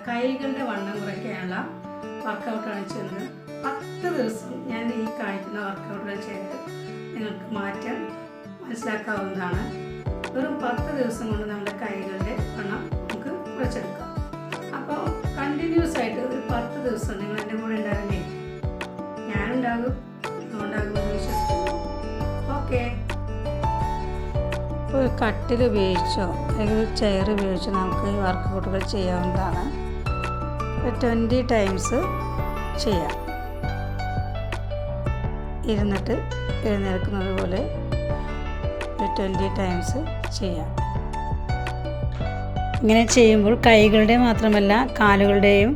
കൈകളുടെ വണ്ണം കുറയ്ക്കാനുള്ള വർക്കൗട്ടാണ് ചെയ്യുന്നത്. 10 ദിവസം ഞാൻ ഈ കാണിക്കുന്ന വർക്കൗട്ടുകൾ ചെയ്ത് നിങ്ങൾക്ക് മാറ്റം മനസ്സിലാക്കാവുന്നതാണ്. വെറും 10 ദിവസം കൊണ്ട് നമ്മുടെ കൈകളുടെ വണ്ണം നമുക്ക് കുറച്ചെടുക്കാം. അപ്പോൾ കണ്ടിന്യൂസ് ആയിട്ട് ഒരു 10 ദിവസം നിങ്ങൾ എൻ്റെ കൂടെ ഉണ്ടാവില്ലേ? ഞാനുണ്ടാകും, നിങ്ങളുണ്ടാകുമെന്ന് വിശ്വസിക്കുന്നു. ഓക്കെ. ഒരു കട്ടിൽ ഉപയോഗിച്ചോ അല്ലെങ്കിൽ ചെയർ ഉപയോഗിച്ചോ നമുക്ക് ഈ വർക്കൗട്ടുകൾ ചെയ്യാവുന്നതാണ്. 20 ടൈംസ് ചെയ്യാം. ഇരുന്നിട്ട് എഴുന്നേൽക്കുന്നത് പോലെ 20 ടൈംസ് ചെയ്യാം. ഇങ്ങനെ ചെയ്യുമ്പോൾ കൈകളുടെ മാത്രമല്ല കാലുകളുടെയും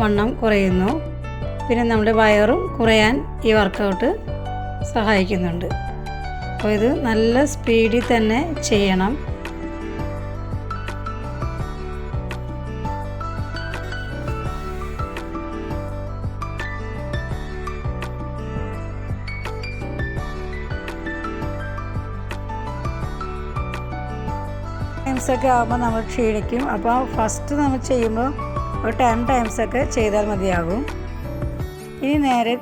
വണ്ണം കുറയുന്നു. പിന്നെ നമ്മുടെ വയറും കുറയാൻ ഈ വർക്കൗട്ട് സഹായിക്കുന്നുണ്ട്. അപ്പോൾ ഇത് നല്ല സ്പീഡിൽ തന്നെ ചെയ്യണം. ടൈംസൊക്കെ ആകുമ്പോൾ നമ്മൾ ക്ഷീണിക്കും. അപ്പോൾ ഫസ്റ്റ് നമ്മൾ ചെയ്യുമ്പോൾ ഒരു 10 ടൈംസൊക്കെ ചെയ്താൽ മതിയാകും. ഇനി നേരെ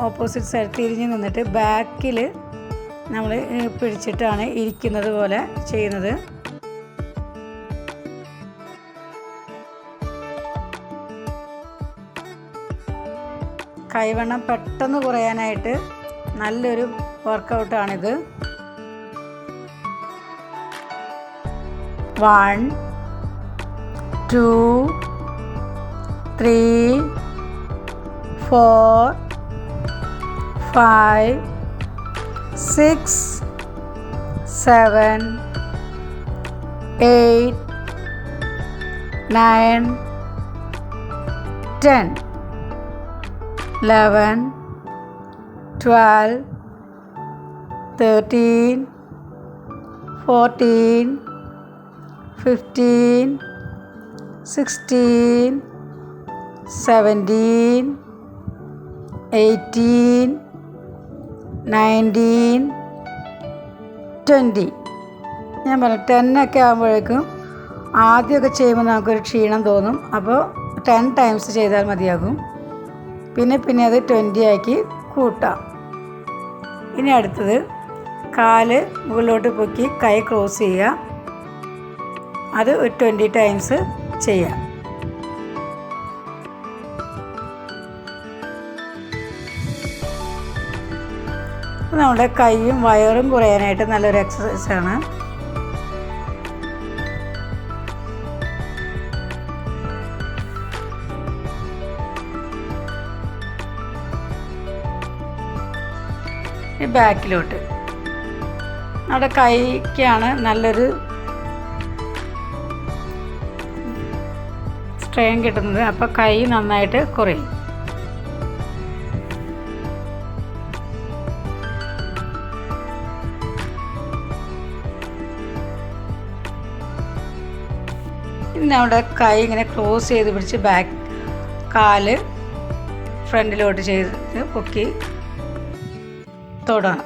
ഓപ്പോസിറ്റ് സൈഡ് തിരിഞ്ഞ് നിന്നിട്ട് ബാക്കിൽ നമ്മൾ പിടിച്ചിട്ടാണ് ഇരിക്കുന്നത് പോലെ ചെയ്യുന്നത്. കൈവണ്ണം പെട്ടെന്ന് കുറയാനായിട്ട് നല്ലൊരു വർക്കൗട്ടാണിത്. 1 2 3 4 5 6 7 8 9 10 11 12 13 14 15 16 17 18 19 20. ഞാൻ പറഞ്ഞു 10 ഒക്കെ ആകുമ്പോഴേക്കും ആദ്യമൊക്കെ ചെയ്യുമ്പോൾ നമുക്കൊരു ക്ഷീണം തോന്നും. അപ്പോൾ 10 ടൈംസ് ചെയ്താൽ മതിയാകും. പിന്നെ അത് 20 ആക്കി കൂട്ടാം. ഇനി അടുത്തത് കാല് മുകളിലോട്ട് പൊക്കി കൈ ക്രോസ് ചെയ്യുക. അത് ഒരു 20 ടൈംസ് ചെയ്യാം. നമ്മുടെ കൈയും വയറും കുറയാനായിട്ട് നല്ലൊരു എക്സസൈസാണ്. ഈ ബാക്കിലോട്ട് നമ്മുടെ കൈക്കാണ് നല്ലൊരു സ്ട്രെയിൻ കിട്ടുന്നത്. അപ്പോൾ കൈ നന്നായിട്ട് കുറയും. ഇനി നമ്മുടെ കൈ ഇങ്ങനെ ക്ലോസ് ചെയ്ത് പിടിച്ച് കാല് ഫ്രണ്ടിലോട്ട് ചെയ്ത് പൊക്കി തൊടണം.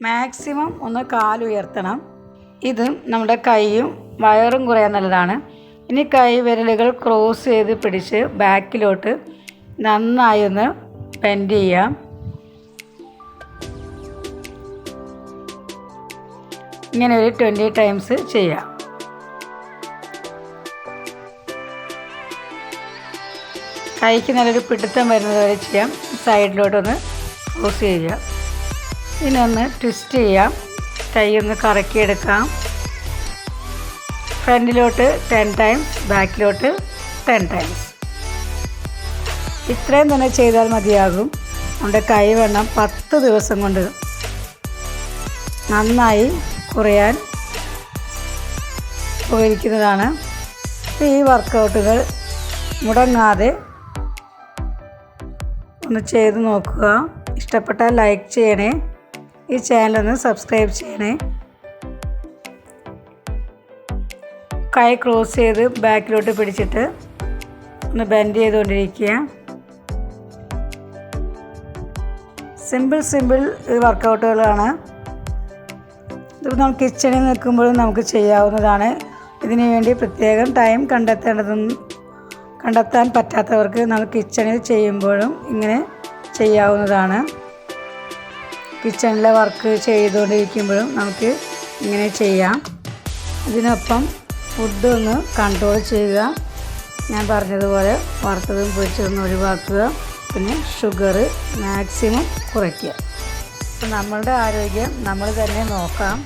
മാക്സിമം ഒന്ന് കാലുയർത്തണം. ഇതും നമ്മുടെ കൈയും വയറും കുറയാൻ നല്ലതാണ്. ഇനി കൈ വിരലുകൾ ക്രോസ് ചെയ്ത് പിടിച്ച് ബാക്കിലോട്ട് നന്നായി ഒന്ന് ബെൻഡ് ചെയ്യാം. ഇങ്ങനെ ഒരു 20 ടൈംസ് ചെയ്യാം. കൈക്ക് നല്ലൊരു പിടുത്തം വരുന്നത് വരെ ചെയ്യാം. സൈഡിലോട്ടൊന്ന് ക്രോസ് ചെയ്യുക. ഇനി ഒന്ന് ട്വിസ്റ്റ് ചെയ്യാം. കൈ ഒന്ന് കറക്കിയെടുക്കാം. ഫ്രണ്ടിലോട്ട് 10 ടൈംസ്, ബാക്കിലോട്ട് 10 ടൈംസ്. ഇത്രയും തന്നെ ചെയ്താൽ മതിയാകും. നമ്മുടെ കൈവണ്ണം 10 ദിവസം കൊണ്ട് നന്നായി കുറയാൻ ഉപകരിക്കുന്നതാണ്. ഈ വർക്കൗട്ടുകൾ മുടങ്ങാതെ ഒന്ന് ചെയ്ത് നോക്കുക. ഇഷ്ടപ്പെട്ടാൽ ലൈക്ക് ചെയ്യണേ. ഈ ചാനൽ ഒന്ന് സബ്സ്ക്രൈബ് ചെയ്യണേ. കൈ ക്രോസ് ചെയ്ത് ബാക്കിലോട്ട് പിടിച്ചിട്ട് ഒന്ന് ബെൻഡ് ചെയ്തുകൊണ്ടിരിക്കുക. സിമ്പിൾ വർക്കൗട്ടുകളാണ്. ഇത് നമ്മൾ കിച്ചണിൽ നിൽക്കുമ്പോഴും നമുക്ക് ചെയ്യാവുന്നതാണ്. ഇതിനു വേണ്ടി പ്രത്യേകം ടൈം കണ്ടെത്താൻ പറ്റാത്തവർക്ക് നമ്മൾ കിച്ചണിൽ ചെയ്യുമ്പോഴും ഇങ്ങനെ ചെയ്യാവുന്നതാണ്. കിച്ചണിലെ വർക്ക് ചെയ്തുകൊണ്ടിരിക്കുമ്പോഴും നമുക്ക് ഇങ്ങനെ ചെയ്യാം. ഇതിനൊപ്പം ഫുഡ് ഒന്ന് കൺട്രോൾ ചെയ്യുക. ഞാൻ പറഞ്ഞതുപോലെ വറുത്തതും പൊരിച്ചതും ഒഴിവാക്കുക. പിന്നെ ഷുഗർ മാക്സിമം കുറയ്ക്കുക. നമ്മളുടെ ആരോഗ്യം നമ്മൾ തന്നെ നോക്കാം.